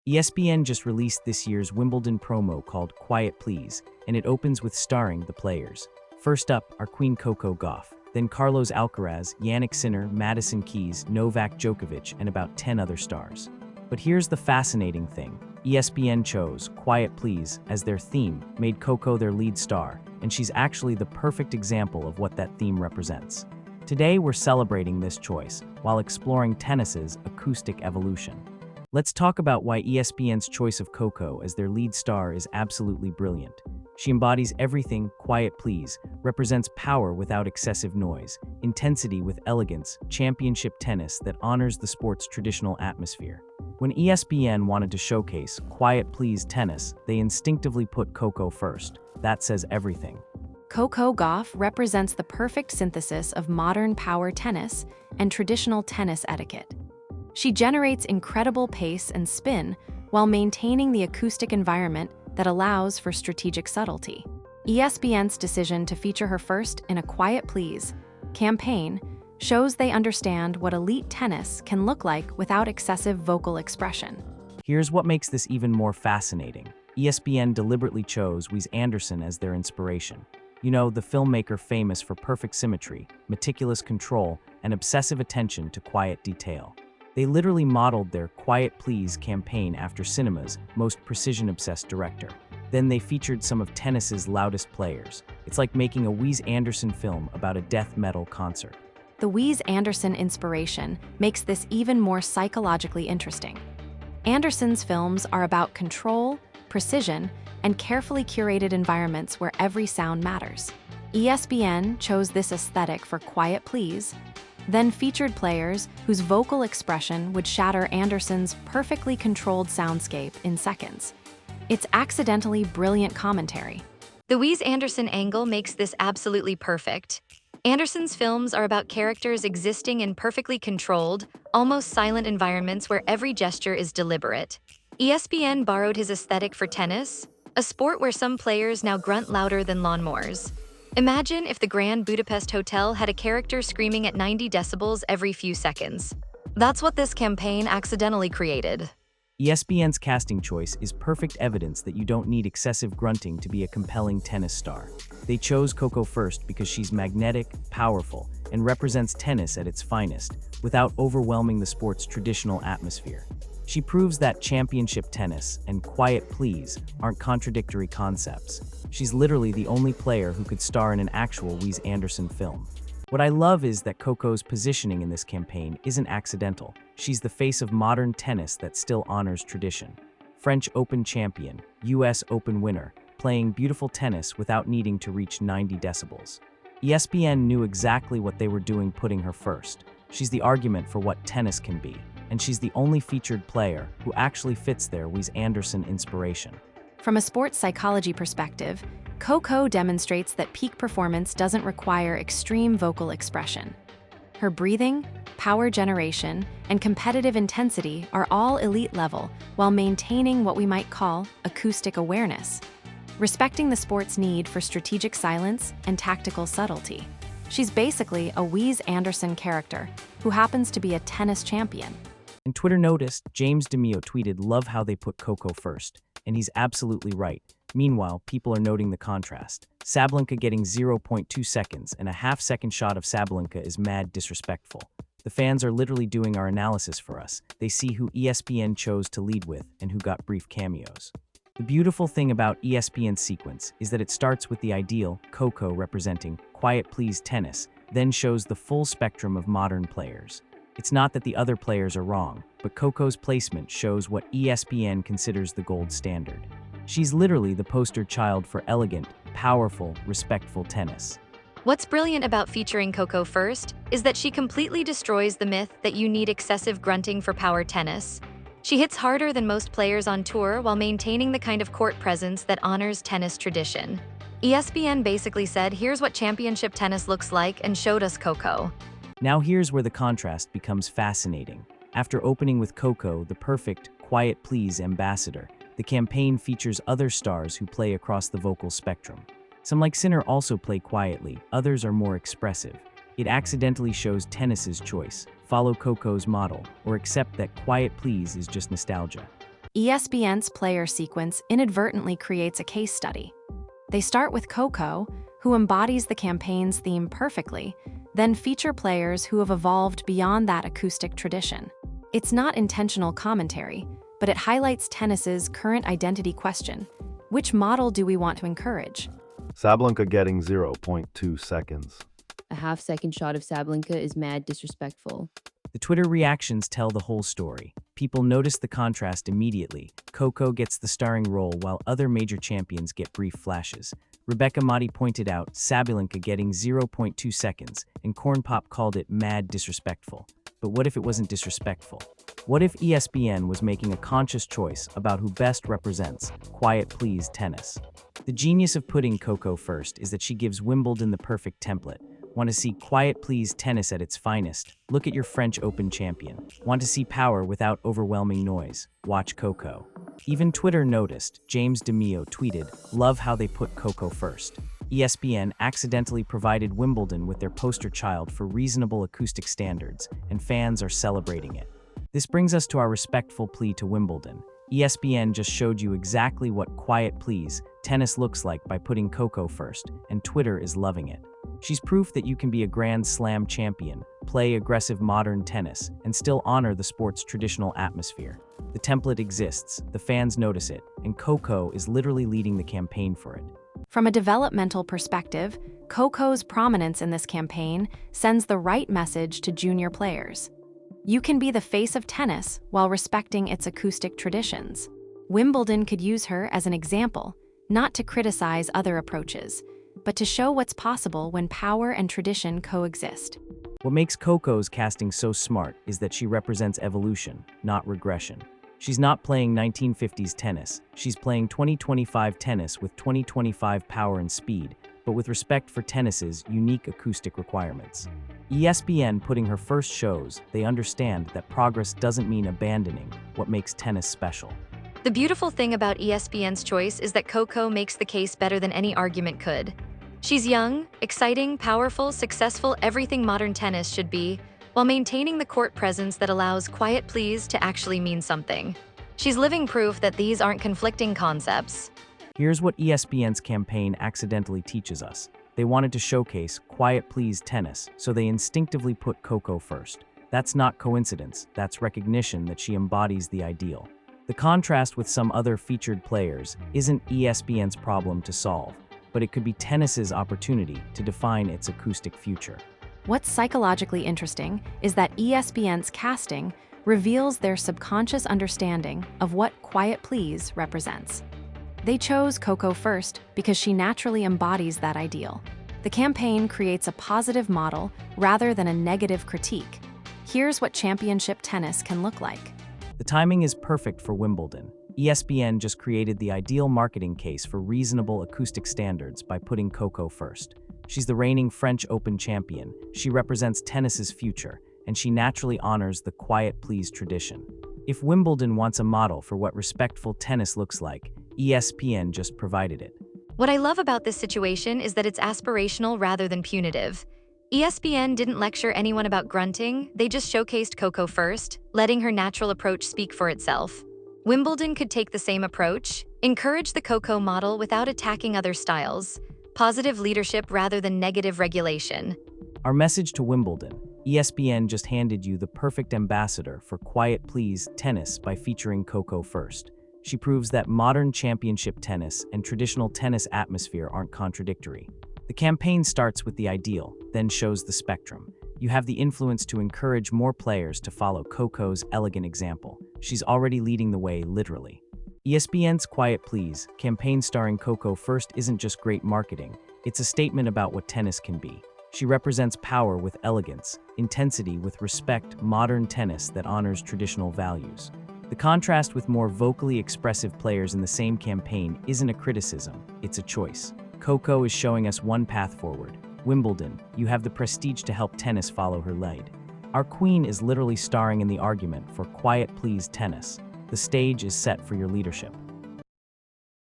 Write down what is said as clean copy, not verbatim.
ESPN just released this year's Wimbledon promo called Quiet Please, and it opens with starring the players. First up are Queen Coco Gauff, then Carlos Alcaraz, Yannick Sinner, Madison Keys, Novak Djokovic, and about 10 other stars. But here's the fascinating thing. ESPN chose Quiet Please as their theme, made Coco their lead star, and she's actually the perfect example of what that theme represents. Today we're celebrating this choice, while exploring tennis's acoustic evolution. Let's talk about why ESPN's choice of Coco as their lead star is absolutely brilliant. She embodies everything Quiet Please, represents power without excessive noise, intensity with elegance, championship tennis that honors the sport's traditional atmosphere. When ESPN wanted to showcase Quiet Please tennis, they instinctively put Coco first. That says everything. Coco Gauff represents the perfect synthesis of modern power tennis and traditional tennis etiquette. She generates incredible pace and spin while maintaining the acoustic environment that allows for strategic subtlety. ESPN's decision to feature her first in a Quiet Please campaign shows they understand what elite tennis can look like without excessive vocal expression. Here's what makes this even more fascinating. ESPN deliberately chose Wes Anderson as their inspiration. You know, the filmmaker famous for perfect symmetry, meticulous control, and obsessive attention to quiet detail. They literally modeled their Quiet Please campaign after cinema's most precision-obsessed director. Then they featured some of tennis's loudest players. It's like making a Wes Anderson film about a death metal concert. The Wes Anderson inspiration makes this even more psychologically interesting. Anderson's films are about control, precision, and carefully curated environments where every sound matters. ESPN chose this aesthetic for Quiet Please, then featured players whose vocal expression would shatter Anderson's perfectly controlled soundscape in seconds. It's accidentally brilliant commentary. The Wes Anderson angle makes this absolutely perfect. Anderson's films are about characters existing in perfectly controlled, almost silent environments where every gesture is deliberate. ESPN borrowed his aesthetic for tennis, a sport where some players now grunt louder than lawnmowers. Imagine if the Grand Budapest Hotel had a character screaming at 90 decibels every few seconds. That's what this campaign accidentally created. ESPN's casting choice is perfect evidence that you don't need excessive grunting to be a compelling tennis star. They chose Coco first because she's magnetic, powerful, and represents tennis at its finest, without overwhelming the sport's traditional atmosphere. She proves that championship tennis and Quiet Please aren't contradictory concepts. She's literally the only player who could star in an actual Wes Anderson film. What I love is that Coco's positioning in this campaign isn't accidental. She's the face of modern tennis that still honors tradition. French Open champion, US Open winner, playing beautiful tennis without needing to reach 90 decibels. ESPN knew exactly what they were doing putting her first. She's the argument for what tennis can be, and she's the only featured player who actually fits their Wes Anderson inspiration. From a sports psychology perspective, Coco demonstrates that peak performance doesn't require extreme vocal expression. Her breathing, power generation, and competitive intensity are all elite level while maintaining what we might call acoustic awareness, respecting the sport's need for strategic silence and tactical subtlety. She's basically a Wes Anderson character who happens to be a tennis champion. And Twitter noticed, James DeMio tweeted, "Love how they put Coco first." And he's absolutely right. Meanwhile, people are noting the contrast. Sabalenka getting 0.2 seconds and a half-second shot of Sabalenka is mad disrespectful. The fans are literally doing our analysis for us. They see who ESPN chose to lead with and who got brief cameos. The beautiful thing about ESPN's sequence is that it starts with the ideal, Coco representing Quiet Please tennis, then shows the full spectrum of modern players. It's not that the other players are wrong, but Coco's placement shows what ESPN considers the gold standard. She's literally the poster child for elegant, powerful, respectful tennis. What's brilliant about featuring Coco first is that she completely destroys the myth that you need excessive grunting for power tennis. She hits harder than most players on tour while maintaining the kind of court presence that honors tennis tradition. ESPN basically said, here's what championship tennis looks like, and showed us Coco. Now here's where the contrast becomes fascinating. After opening with Coco, the perfect Quiet Please ambassador, the campaign features other stars who play across the vocal spectrum. Some like Sinner also play quietly, others are more expressive. It accidentally shows tennis's choice: follow Coco's model, or accept that Quiet Please is just nostalgia. ESPN's player sequence inadvertently creates a case study. They start with Coco, who embodies the campaign's theme perfectly, then feature players who have evolved beyond that acoustic tradition. It's not intentional commentary, but it highlights tennis's current identity question: which model do we want to encourage? Sabalenka getting 0.2 seconds. A half-second shot of Sabalenka is mad disrespectful. The Twitter reactions tell the whole story. People notice the contrast immediately. Coco gets the starring role while other major champions get brief flashes. Rebecca Motti pointed out Sabalenka getting 0.2 seconds, and Corn Pop called it mad disrespectful. But what if it wasn't disrespectful? What if ESPN was making a conscious choice about who best represents quiet please tennis? The genius of putting Coco first is that she gives Wimbledon the perfect template. Want to see quiet please tennis at its finest? Look at your French Open champion. Want to see power without overwhelming noise? Watch Coco. Even Twitter noticed. James DeMio tweeted, "Love how they put Coco first." ESPN accidentally provided Wimbledon with their poster child for reasonable acoustic standards, and fans are celebrating it. This brings us to our respectful plea to Wimbledon. ESPN just showed you exactly what quiet please tennis looks like by putting Coco first, and Twitter is loving it. She's proof that you can be a Grand Slam champion, play aggressive modern tennis, and still honor the sport's traditional atmosphere. The template exists, the fans notice it, and Coco is literally leading the campaign for it. From a developmental perspective, Coco's prominence in this campaign sends the right message to junior players. You can be the face of tennis while respecting its acoustic traditions. Wimbledon could use her as an example, not to criticize other approaches, but to show what's possible when power and tradition coexist. What makes Coco's casting so smart is that she represents evolution, not regression. She's not playing 1950s tennis, she's playing 2025 tennis with 2025 power and speed, but with respect for tennis's unique acoustic requirements. ESPN putting her first shows they understand that progress doesn't mean abandoning what makes tennis special. The beautiful thing about ESPN's choice is that Coco makes the case better than any argument could. She's young, exciting, powerful, successful, everything modern tennis should be, while maintaining the court presence that allows quiet please to actually mean something. She's living proof that these aren't conflicting concepts. Here's what ESPN's campaign accidentally teaches us. They wanted to showcase quiet please tennis, so they instinctively put Coco first. That's not coincidence, that's recognition that she embodies the ideal. The contrast with some other featured players isn't ESPN's problem to solve, but it could be tennis's opportunity to define its acoustic future. What's psychologically interesting is that ESPN's casting reveals their subconscious understanding of what quiet please represents. They chose Coco first because she naturally embodies that ideal. The campaign creates a positive model rather than a negative critique. Here's what championship tennis can look like. The timing is perfect for Wimbledon. ESPN just created the ideal marketing case for reasonable acoustic standards by putting Coco first. She's the reigning French Open champion, she represents tennis's future, and she naturally honors the quiet please tradition. If Wimbledon wants a model for what respectful tennis looks like, ESPN just provided it. What I love about this situation is that it's aspirational rather than punitive. ESPN didn't lecture anyone about grunting, they just showcased Coco first, letting her natural approach speak for itself. Wimbledon could take the same approach, encourage the Coco model without attacking other styles, positive leadership rather than negative regulation. Our message to Wimbledon: ESPN just handed you the perfect ambassador for quiet please tennis by featuring Coco first. She proves that modern championship tennis and traditional tennis atmosphere aren't contradictory. The campaign starts with the ideal, then shows the spectrum. You have the influence to encourage more players to follow Coco's elegant example. She's already leading the way, literally. ESPN's Quiet Please campaign starring Coco first isn't just great marketing, it's a statement about what tennis can be. She represents power with elegance, intensity with respect, modern tennis that honors traditional values. The contrast with more vocally expressive players in the same campaign isn't a criticism, it's a choice. Coco is showing us one path forward. Wimbledon, you have the prestige to help tennis follow her lead. Our queen is literally starring in the argument for quiet please tennis. The stage is set for your leadership.